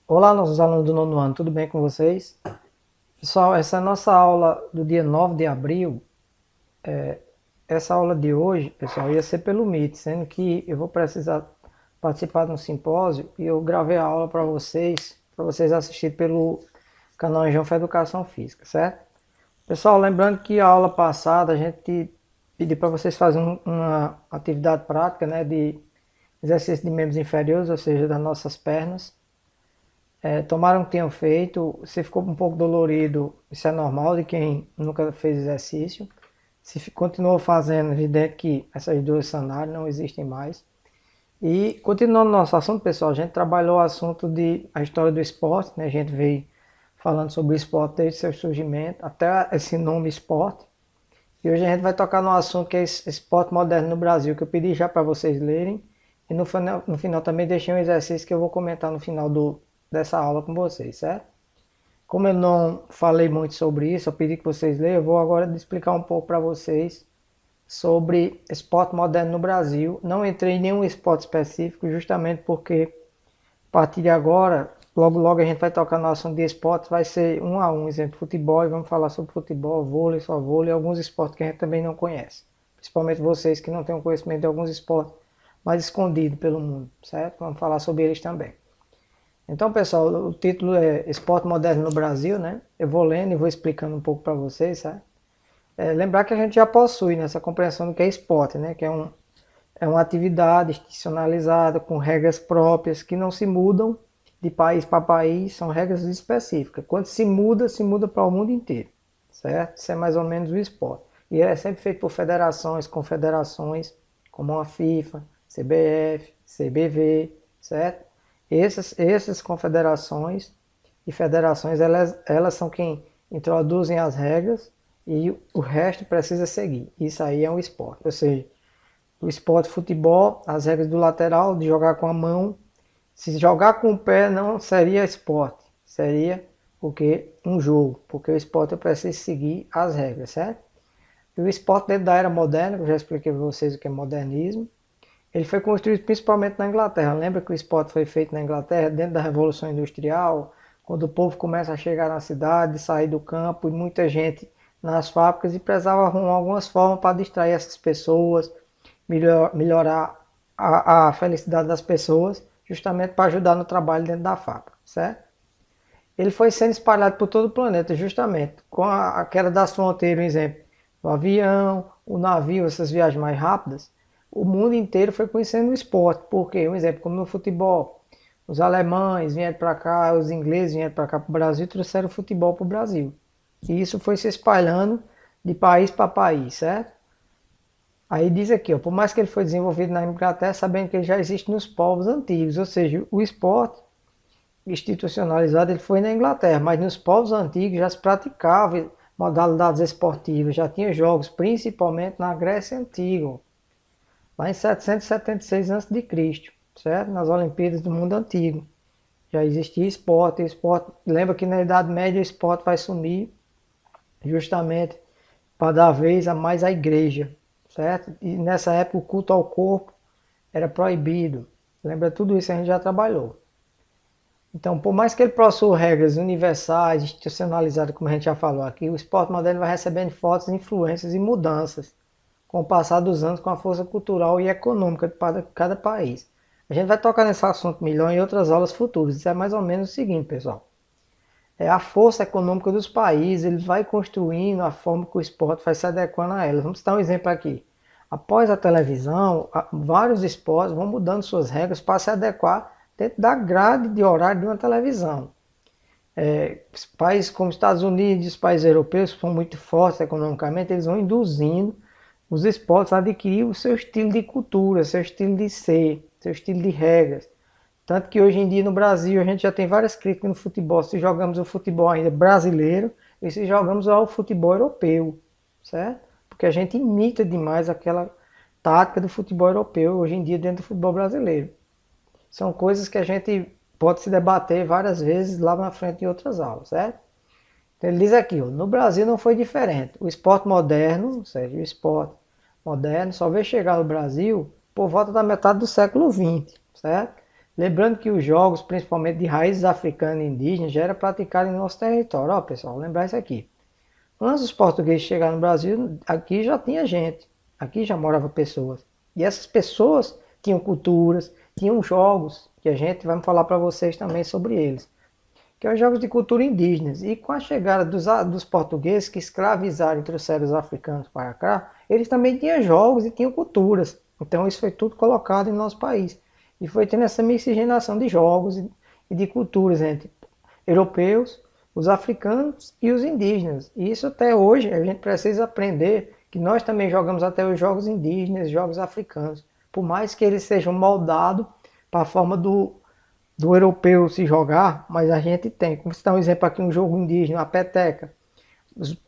Olá, nossos alunos do nono ano, tudo bem com vocês? Pessoal, essa é a nossa aula do dia 9 de abril. Essa aula de hoje, pessoal, ia ser pelo Meet, sendo que eu vou precisar participar de um simpósio e eu gravei a aula para vocês assistirem pelo canal Engenho Educação Física, certo? Pessoal, lembrando que a aula passada a gente pediu para vocês fazerem uma atividade prática, né, de exercício de membros inferiores, ou seja, das nossas pernas. Tomaram que tenham feito, se ficou um pouco dolorido, isso é normal de quem nunca fez exercício. Se continuou fazendo, evidente que essas duas sandálias não existem mais. E continuando nosso assunto, pessoal, a gente trabalhou o assunto de a história do esporte, né? A gente veio falando sobre o esporte desde seu surgimento até esse nome esporte. E hoje a gente vai tocar no assunto que é esse esporte moderno no Brasil, que eu pedi já para vocês lerem. E no final também deixei um exercício que eu vou comentar no final dessa aula com vocês, certo? Como eu não falei muito sobre isso, eu pedi que vocês leiam, eu vou agora explicar um pouco para vocês sobre esporte moderno no Brasil. Não entrei em nenhum esporte específico, justamente porque a partir de agora, logo logo a gente vai tocar no assunto de esportes, vai ser um a um, exemplo, futebol, e vamos falar sobre futebol, vôlei, só vôlei, e alguns esportes que a gente também não conhece. Principalmente vocês que não têm conhecimento de alguns esportes mais escondidos pelo mundo, certo? Vamos falar sobre eles também. Então, pessoal, o título é Esporte Moderno no Brasil, né? Eu vou lendo e vou explicando um pouco para vocês, sabe? Lembrar que a gente já possui nessa compreensão do que é esporte, né? Que é uma atividade institucionalizada com regras próprias que não se mudam de país para país, são regras específicas. Quando se muda para o mundo inteiro, certo? Isso é mais ou menos o esporte. E é sempre feito por federações, confederações, como a FIFA, CBF, CBV, certo? Essas confederações e federações, elas são quem introduzem as regras e o resto precisa seguir. Isso aí é um esporte. Ou seja, o esporte futebol, as regras do lateral, de jogar com a mão. Se jogar com o pé não seria esporte, seria o que? Um jogo, porque o esporte eu preciso seguir as regras, certo? E o esporte dentro da era moderna, que eu já expliquei para vocês o que é modernismo, ele foi construído principalmente na Inglaterra. Lembra que o esporte foi feito na Inglaterra, dentro da Revolução Industrial, quando o povo começa a chegar na cidade, sair do campo, e muita gente nas fábricas, e precisava arrumar algumas formas para distrair essas pessoas, melhorar a felicidade das pessoas, justamente para ajudar no trabalho dentro da fábrica, certo? Ele foi sendo espalhado por todo o planeta, justamente, com a queda das fronteiras, um exemplo, o avião, o navio, essas viagens mais rápidas, o mundo inteiro foi conhecendo o esporte, porque, um exemplo, como no futebol, os alemães vieram para cá, os ingleses vieram para cá para o Brasil e trouxeram o futebol para o Brasil. E isso foi se espalhando de país para país, certo? Aí diz aqui, ó, por mais que ele foi desenvolvido na Inglaterra, sabendo que ele já existe nos povos antigos, ou seja, o esporte institucionalizado ele foi na Inglaterra, mas nos povos antigos já se praticava modalidades esportivas, já tinha jogos, principalmente na Grécia Antiga, lá em 776 a.C., certo? Nas Olimpíadas do mundo antigo. Já existia esporte, lembra que na Idade Média o esporte vai sumir justamente para dar vez a mais à igreja, certo? E nessa época o culto ao corpo era proibido. Lembra, tudo isso a gente já trabalhou. Então, por mais que ele possua regras universais, institucionalizadas, como a gente já falou aqui, o esporte moderno vai recebendo fortes influências e mudanças com o passar dos anos, com a força cultural e econômica de cada país. A gente vai tocar nesse assunto melhor em outras aulas futuras. Isso é mais ou menos o seguinte, pessoal. É a força econômica dos países, ele vai construindo a forma que o esporte vai se adequando a elas. Vamos dar um exemplo aqui. Após a televisão, vários esportes vão mudando suas regras para se adequar dentro da grade de horário de uma televisão. Países como Estados Unidos, os países europeus que são muito fortes economicamente, eles vão induzindo os esportes a adquirir o seu estilo de cultura, seu estilo de ser, seu estilo de regras. Tanto que hoje em dia no Brasil a gente já tem várias críticas no futebol, se jogamos o futebol ainda brasileiro e se jogamos o futebol europeu, certo? Porque a gente imita demais aquela tática do futebol europeu hoje em dia dentro do futebol brasileiro. São coisas que a gente pode se debater várias vezes lá na frente em outras aulas, certo? Então ele diz aqui, ó, no Brasil não foi diferente. O esporte moderno, ou seja, o esporte moderno só veio chegar no Brasil por volta da metade do século XX, certo? Lembrando que os jogos, principalmente de raízes africanas e indígenas, já era praticado em nosso território. Ó, pessoal, lembrar isso aqui. Antes dos portugueses chegarem no Brasil, aqui já tinha gente, aqui já moravam pessoas. E essas pessoas tinham culturas, tinham jogos, que a gente vai falar para vocês também sobre eles, que são os jogos de cultura indígenas. E com a chegada dos portugueses que escravizaram e trouxeram os africanos para cá, eles também tinham jogos e tinham culturas. Então isso foi tudo colocado em nosso país. E foi tendo essa miscigenação de jogos e de culturas entre europeus, os africanos e os indígenas. E isso até hoje a gente precisa aprender que nós também jogamos até os jogos indígenas, jogos africanos. Por mais que eles sejam moldados para a forma do europeu se jogar, mas a gente tem. Como se dá um exemplo aqui, um jogo indígena, a peteca.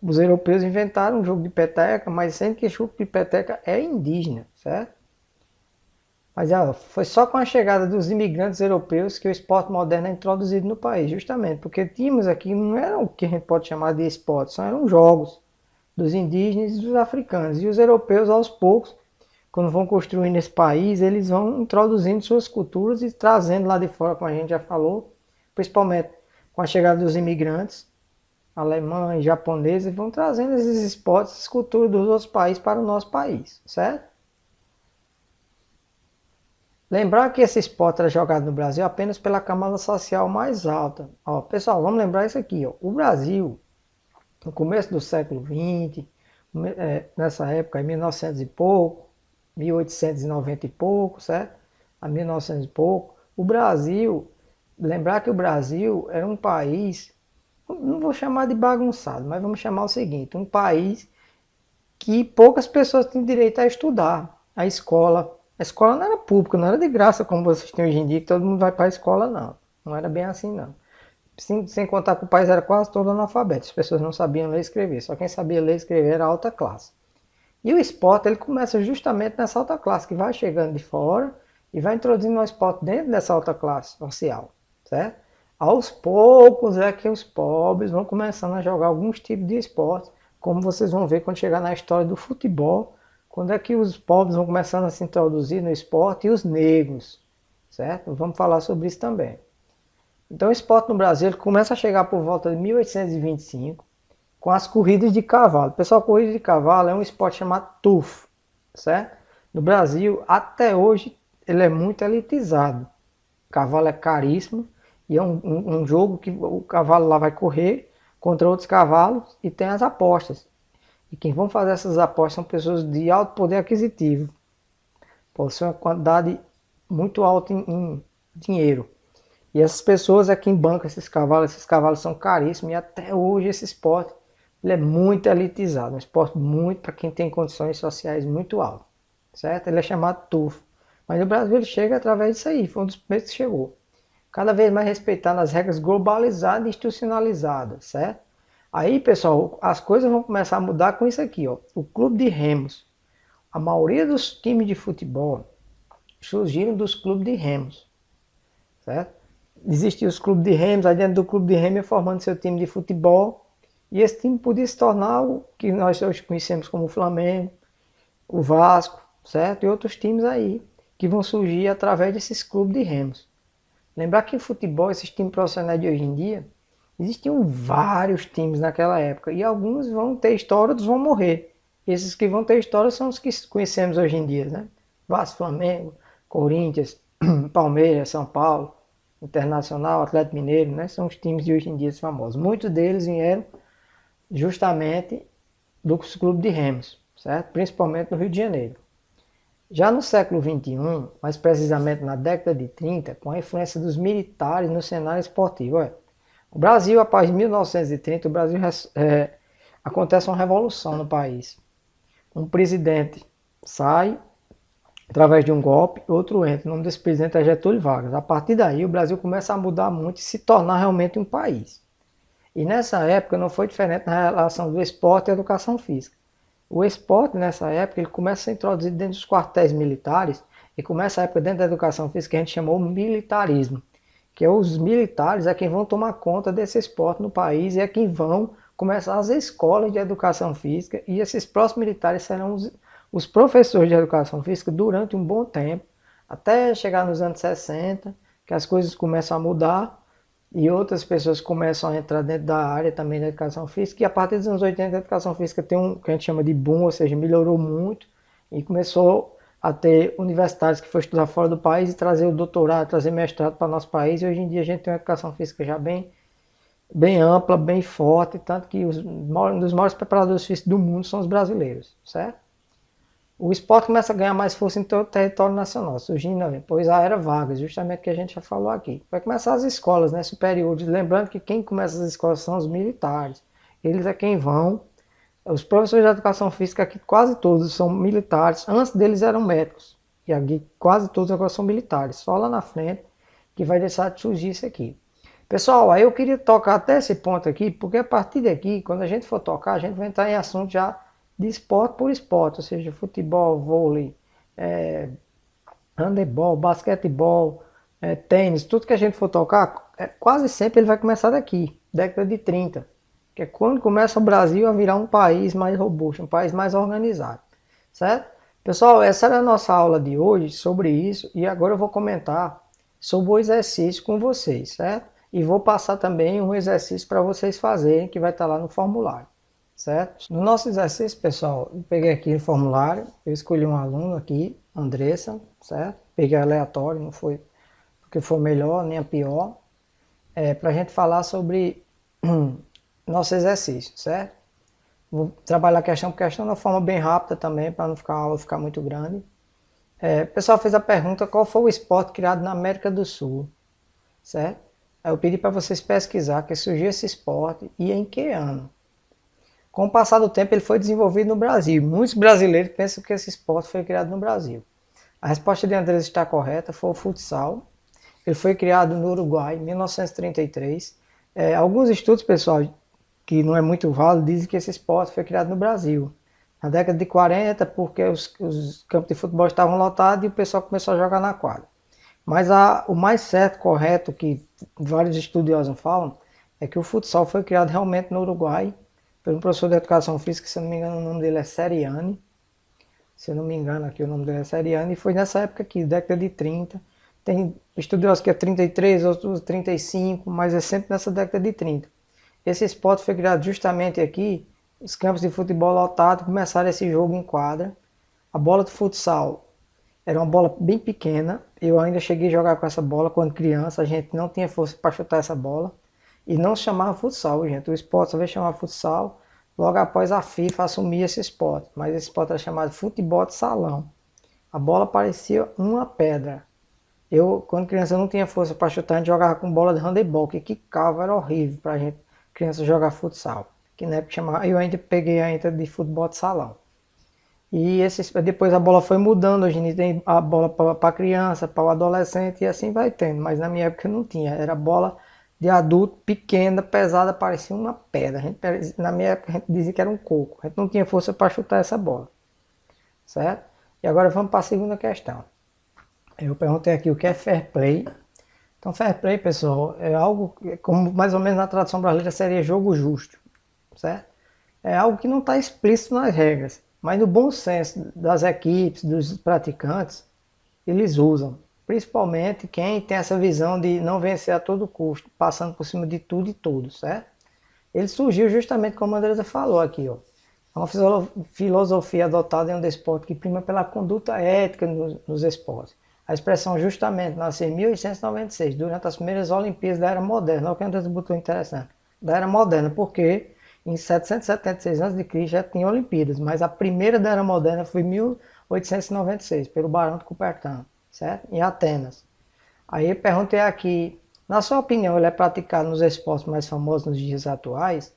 Os europeus inventaram um jogo de peteca, mas sendo que o jogo de peteca é indígena, certo? Mas foi só com a chegada dos imigrantes europeus que o esporte moderno é introduzido no país, justamente porque tínhamos aqui, não era o que a gente pode chamar de esporte, só eram jogos dos indígenas e dos africanos. E os europeus, aos poucos, quando vão construindo esse país, eles vão introduzindo suas culturas e trazendo lá de fora, como a gente já falou, principalmente com a chegada dos imigrantes, alemães, japoneses, vão trazendo esses esportes, essas culturas dos outros países para o nosso país, certo? Lembrar que esse esporte era jogado no Brasil apenas pela camada social mais alta. Ó, pessoal, vamos lembrar isso aqui. Ó. O Brasil, no começo do século XX, nessa época, em 1900 e pouco, 1890 e pouco, certo? A 1900 e pouco, o Brasil, lembrar que o Brasil era um país, não vou chamar de bagunçado, mas vamos chamar o seguinte, um país que poucas pessoas têm direito a estudar. A escola não era pública, não era de graça como vocês têm hoje em dia, que todo mundo vai para a escola, não. Não era bem assim, não. Sem contar que o país era quase todo analfabeto, as pessoas não sabiam ler e escrever, só quem sabia ler e escrever era a alta classe. E o esporte, ele começa justamente nessa alta classe, que vai chegando de fora e vai introduzindo o esporte dentro dessa alta classe social, certo? Aos poucos é que os pobres vão começando a jogar alguns tipos de esporte, como vocês vão ver quando chegar na história do futebol, quando é que os pobres vão começando a se introduzir no esporte e os negros, certo? Vamos falar sobre isso também. Então o esporte no Brasil ele começa a chegar por volta de 1825 com as corridas de cavalo. Pessoal, corrida de cavalo é um esporte chamado tufo, certo? No Brasil, até hoje, ele é muito elitizado. O cavalo é caríssimo e é um jogo que o cavalo lá vai correr contra outros cavalos e tem as apostas. E quem vão fazer essas apostas são pessoas de alto poder aquisitivo. Possui uma quantidade muito alta em dinheiro. E essas pessoas é quem bancam esses cavalos são caríssimos e até hoje esse esporte ele é muito elitizado, um esporte muito para quem tem condições sociais muito altas, certo? Ele é chamado tufo. Mas no Brasil ele chega através disso aí, foi um dos primeiros que chegou. Cada vez mais respeitando as regras globalizadas e institucionalizadas, certo? Aí, pessoal, as coisas vão começar a mudar com isso aqui, ó. O clube de remos. A maioria dos times de futebol surgiram dos clubes de remos, certo? Existiam os clubes de remos, aí dentro do clube de remos formando seu time de futebol, e esse time podia se tornar o que nós hoje conhecemos como o Flamengo, o Vasco, certo? E outros times aí, que vão surgir através desses clubes de remos. Lembrar que em futebol, esses times profissionais de hoje em dia, existiam vários times naquela época, e alguns vão ter história, outros vão morrer. Esses que vão ter história são os que conhecemos hoje em dia, né? Vasco, Flamengo, Corinthians, Palmeiras, São Paulo, Internacional, Atlético Mineiro, né? São os times de hoje em dia famosos. Muitos deles vieram justamente dos clubes de remos, certo? Principalmente no Rio de Janeiro. Já no século XXI, mais precisamente na década de 30, com a influência dos militares no cenário esportivo, o Brasil, após 1930, o Brasil acontece uma revolução no país. Um presidente sai através de um golpe, outro entra. O nome desse presidente é Getúlio Vargas. A partir daí, o Brasil começa a mudar muito e se tornar realmente um país. E nessa época não foi diferente na relação do esporte e educação física. O esporte, nessa época, ele começa a ser introduzido dentro dos quartéis militares e começa a época dentro da educação física que a gente chamou militarismo, que é os militares é quem vão tomar conta desse esporte no país e é quem vão começar as escolas de educação física e esses próximos militares serão os professores de educação física durante um bom tempo, até chegar nos anos 60, que as coisas começam a mudar e outras pessoas começam a entrar dentro da área também da educação física, e a partir dos anos 80 a educação física tem um que a gente chama de boom, ou seja, melhorou muito, e começou a ter universitários que foram estudar fora do país e trazer o doutorado, trazer mestrado para o nosso país, e hoje em dia a gente tem uma educação física já bem ampla, bem forte, tanto que um dos maiores preparadores físicos do mundo são os brasileiros, certo? O esporte começa a ganhar mais força em todo o território nacional, surgindo depois a era Vargas, justamente o que a gente já falou aqui. Vai começar as escolas, né, superiores, lembrando que quem começa as escolas são os militares. Eles é quem vão. Os professores de educação física aqui, quase todos são militares. Antes deles eram médicos. E aqui quase todos agora são militares. Só lá na frente que vai deixar de surgir isso aqui. Pessoal, aí eu queria tocar até esse ponto aqui, porque a partir daqui, quando a gente for tocar, a gente vai entrar em assunto já de esporte por esporte, ou seja, futebol, vôlei, handebol, basquetebol, tênis, tudo que a gente for tocar, quase sempre ele vai começar daqui, década de 30, que é quando começa o Brasil a virar um país mais robusto, um país mais organizado, certo? Pessoal, essa era a nossa aula de hoje sobre isso, e agora eu vou comentar sobre o exercício com vocês, certo? E vou passar também um exercício para vocês fazerem, que vai estar lá no formulário, certo? No nosso exercício, pessoal, eu peguei aqui o formulário, eu escolhi um aluno aqui, Andressa, certo? Peguei aleatório, não foi porque foi melhor nem a pior, para a gente falar sobre nosso exercício, certo? Vou trabalhar questão por questão de uma forma bem rápida também, para não ficar a aula ficar muito grande. O pessoal fez a pergunta, qual foi o esporte criado na América do Sul, certo? Aí eu pedi para vocês pesquisar que surgiu esse esporte e em que ano. Com o passar do tempo ele foi desenvolvido no Brasil. Muitos brasileiros pensam que esse esporte foi criado no Brasil. A resposta de Andrés está correta, foi o futsal. Ele foi criado no Uruguai em 1933. Alguns estudos, pessoal, que não é muito válido, dizem que esse esporte foi criado no Brasil. Na década de 40, porque os campos de futebol estavam lotados e o pessoal começou a jogar na quadra. Mas o mais certo, correto, que vários estudiosos falam, é que o futsal foi criado realmente no Uruguai, por um professor de educação física, se eu não me engano o nome dele é Seriani. Se eu não me engano aqui o nome dele é Seriani, e foi nessa época aqui, década de 30. Tem estudiosos que é 33, outros 35, mas é sempre nessa década de 30. Esse esporte foi criado justamente aqui, os campos de futebol lotados, começaram esse jogo em quadra. A bola de futsal era uma bola bem pequena, eu ainda cheguei a jogar com essa bola quando criança, a gente não tinha força para chutar essa bola. E não se chamava futsal, gente. O esporte só veio chamar futsal logo após a FIFA assumir esse esporte. Mas esse esporte era chamado futebol de salão. A bola parecia uma pedra. Eu, quando criança, não tinha força para chutar, a gente jogava com bola de handebol, que quicava, era horrível para a gente, criança, jogar futsal. Que na época chamava, eu ainda peguei ainda de futebol de salão. E depois a bola foi mudando, hoje em dia tem a bola para criança, para o adolescente e assim vai tendo. Mas na minha época não tinha, era bola de adulto, pequena, pesada, parecia uma pedra. Na minha época a gente dizia que era um coco, a gente não tinha força para chutar essa bola, certo? E agora vamos para a segunda questão. Eu perguntei aqui o que é fair play. Então fair play, pessoal, é algo como mais ou menos na tradução brasileira seria jogo justo, certo? É algo que não está explícito nas regras, mas no bom senso das equipes, dos praticantes, eles usam. Principalmente quem tem essa visão de não vencer a todo custo, passando por cima de tudo e todos, certo? Ele surgiu justamente como a Andresa falou aqui, ó. É uma filosofia adotada em um desporto que prima pela conduta ética nos esportes. A expressão justamente nasceu em 1896, durante as primeiras Olimpíadas da Era Moderna. Olha o que a Andresa botou interessante. Da Era Moderna, porque em 776 a.C. já tinha Olimpíadas, mas a primeira da Era Moderna foi em 1896, pelo Barão de Cupertino, certo? Em Atenas. Aí eu perguntei aqui, na sua opinião, ele é praticado nos esportes mais famosos nos dias atuais?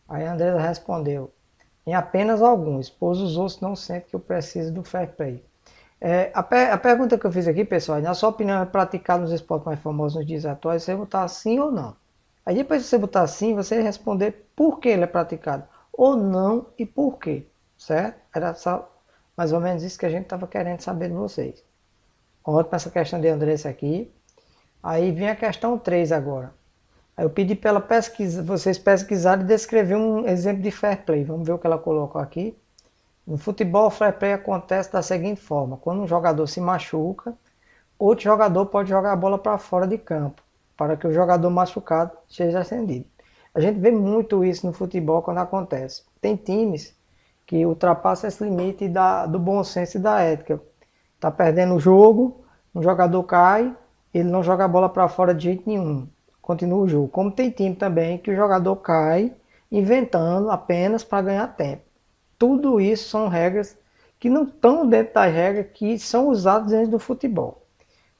Aí a Andresa respondeu, em apenas alguns, pois os outros não sentem que eu preciso do fair play. A pergunta que eu fiz aqui, pessoal, na sua opinião, é praticado nos esportes mais famosos nos dias atuais, você botar sim ou não. Aí depois de você botar sim, você responder por que ele é praticado, ou não e por quê, certo? Era só mais ou menos isso que a gente estava querendo saber de vocês. Ótimo essa questão de Andressa aqui. Aí vem a questão 3 agora. Aí eu pedi para ela vocês pesquisarem e descrever um exemplo de fair play. Vamos ver o que ela colocou aqui. No futebol, o fair play acontece da seguinte forma. Quando um jogador se machuca, outro jogador pode jogar a bola para fora de campo, para que o jogador machucado seja acendido. A gente vê muito isso no futebol quando acontece. Tem times que ultrapassam esse limite do bom senso e da ética. Tá perdendo o jogo, um jogador cai, ele não joga a bola para fora de jeito nenhum. Continua o jogo. Como tem time também que o jogador cai inventando apenas para ganhar tempo. Tudo isso são regras que não estão dentro das regras que são usadas dentro do futebol.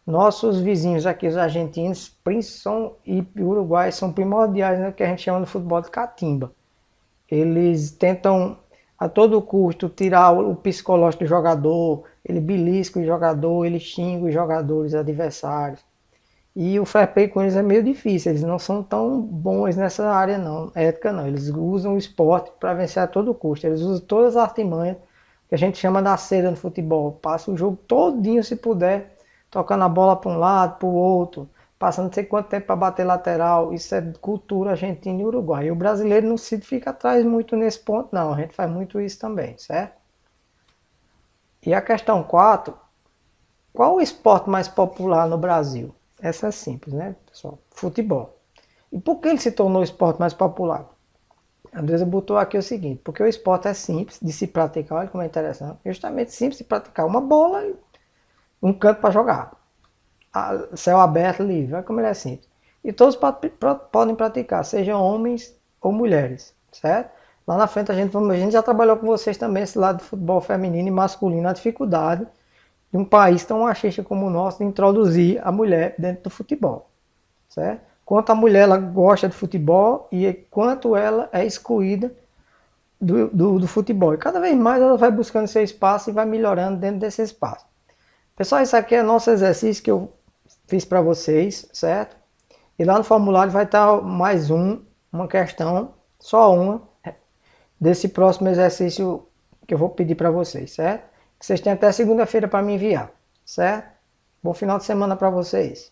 Nossos vizinhos aqui, os argentinos e uruguaios, são primordiais no que a gente chama de futebol de catimba. Eles tentam a todo custo tirar o psicológico do jogador, ele belisca o jogador, ele xinga os jogadores adversários. E o fair play com eles é meio difícil, eles não são tão bons nessa área não, ética não. Eles usam o esporte para vencer a todo custo, eles usam todas as artimanhas que a gente chama da seda no futebol. Passa o jogo todinho se puder, tocando a bola para um lado, para o outro, passando não sei quanto tempo para bater lateral. Isso é cultura argentina e uruguai. E o brasileiro não se fica atrás muito nesse ponto não, a gente faz muito isso também, certo? E a questão 4, qual o esporte mais popular no Brasil? Essa é simples, né, pessoal? Futebol. E por que ele se tornou o esporte mais popular? A Andresa botou aqui o seguinte, porque o esporte é simples de se praticar, olha como é interessante, justamente simples de praticar, uma bola e um canto para jogar, céu aberto, livre, olha como ele é simples. E todos podem praticar, sejam homens ou mulheres, certo? Lá na frente a gente já trabalhou com vocês também esse lado de futebol feminino e masculino, a dificuldade de um país tão machista como o nosso de introduzir a mulher dentro do futebol, certo? Quanto a mulher ela gosta de futebol e quanto ela é excluída do futebol. E cada vez mais ela vai buscando seu espaço e vai melhorando dentro desse espaço. Pessoal, isso aqui é nosso exercício que eu fiz para vocês, certo? E lá no formulário vai estar mais uma questão, só uma, desse próximo exercício que eu vou pedir para vocês, certo? Vocês têm até segunda-feira para me enviar, certo? Bom final de semana para vocês.